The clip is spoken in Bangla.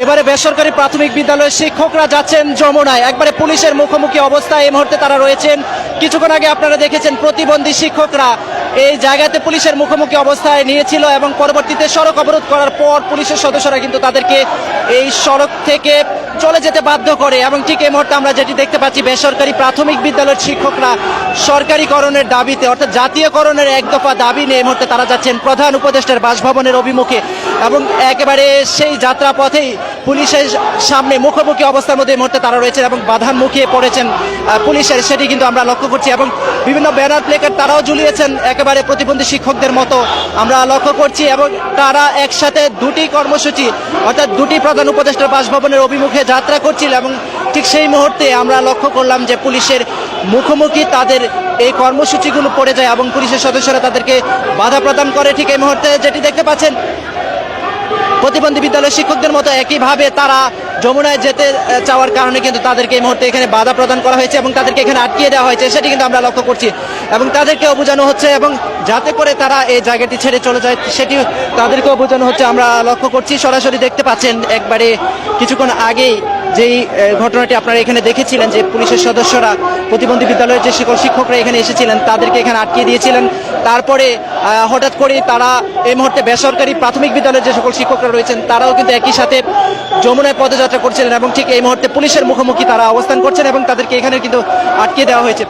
এবারে বেসরকারি প্রাথমিক বিদ্যালয়ের শিক্ষকরা যাচ্ছেন যমুনায়, একবারে পুলিশের মুখোমুখি অবস্থায় এই মুহূর্তে তারা রয়েছেন। কিছুক্ষণ আগে আপনারা দেখেছেন প্রতিবন্ধী শিক্ষকরা এই জায়গাতে পুলিশের মুখোমুখি অবস্থায় নিয়েছিল এবং পরবর্তীতে সড়ক অবরোধ করার পর পুলিশের সদস্যরা কিন্তু তাদেরকে এই সড়ক থেকে চলে যেতে বাধ্য করে। এবং ঠিক এই মুহূর্তে আমরা যেটি দেখতে পাচ্ছি, বেসরকারি প্রাথমিক বিদ্যালয়ের শিক্ষকরা সরকারিকরণের দাবিতে অর্থাৎ জাতীয়করণের এক দফা দাবি নিয়ে এই মুহূর্তে তারা যাচ্ছেন প্রধান উপদেষ্টার বাসভবনের অভিমুখে এবং একেবারে সেই যাত্রা পথেই পুলিশের সামনে মুখোমুখি অবস্থার মধ্যে এই মুহূর্তে তারা রয়েছেন এবং বাধার মুখে পড়েছেন পুলিশের, সেটি কিন্তু আমরা লক্ষ্য করছি। এবং বিভিন্ন ব্যানার প্লেকার্ড তারাও ঝুলিয়েছেন একেবারে প্রতিবন্ধী শিক্ষকদের মতো আমরা লক্ষ্য করছি। এবং তারা একসাথে দুটি কর্মসূচি অর্থাৎ দুটি প্রধান উপদেষ্টার বাসভবনের অভিমুখে যাত্রা করছিল এবং ঠিক সেই মুহূর্তে আমরা লক্ষ্য করলাম যে পুলিশের মুখোমুখি তাদের এই কর্মসূচিগুলো পড়ে যায় এবং পুলিশের সদস্যরা তাদেরকে বাধা প্রদান করে। ঠিক এই মুহূর্তে যেটি দেখতে পাচ্ছেন, প্রতিবন্ধী বিদ্যালয়ের শিক্ষকদের মতো একইভাবে তারা যমুনায় যেতে চাওয়ার কারণে কিন্তু তাদেরকে এই মুহূর্তে এখানে বাধা প্রদান করা হয়েছে এবং তাদেরকে এখানে আটকিয়ে দেওয়া হয়েছে, সেটি কিন্তু আমরা লক্ষ্য করছি। এবং তাদেরকেও বোঝানো হচ্ছে এবং যাতে করে তারা এই জায়গাটি ছেড়ে চলে যায় সেটি তাদেরকেও বোঝানো হচ্ছে, আমরা লক্ষ্য করছি। সরাসরি দেখতে পাচ্ছেন একবারে কিছুক্ষণ আগেই যেই ঘটনাটি আপনারা এখানে দেখেছিলেন যে পুলিশের সদস্যরা প্রতিবন্ধী বিদ্যালয়ের যে সকল শিক্ষকরা এখানে এসেছিলেন তাদেরকে এখানে আটকিয়ে দিয়েছিলেন। তারপরে হঠাৎ করে তারা এই মুহূর্তে বেসরকারি প্রাথমিক বিদ্যালয়ের যে সকল শিক্ষকরা রয়েছেন তারাও কিন্তু একই সাথে যমুনায় পদযাত্রা করছিলেন এবং ঠিক এই মুহূর্তে পুলিশের মুখোমুখি তারা অবস্থান করছেন এবং তাদেরকে এখানে কিন্তু আটকিয়ে দেওয়া হয়েছে।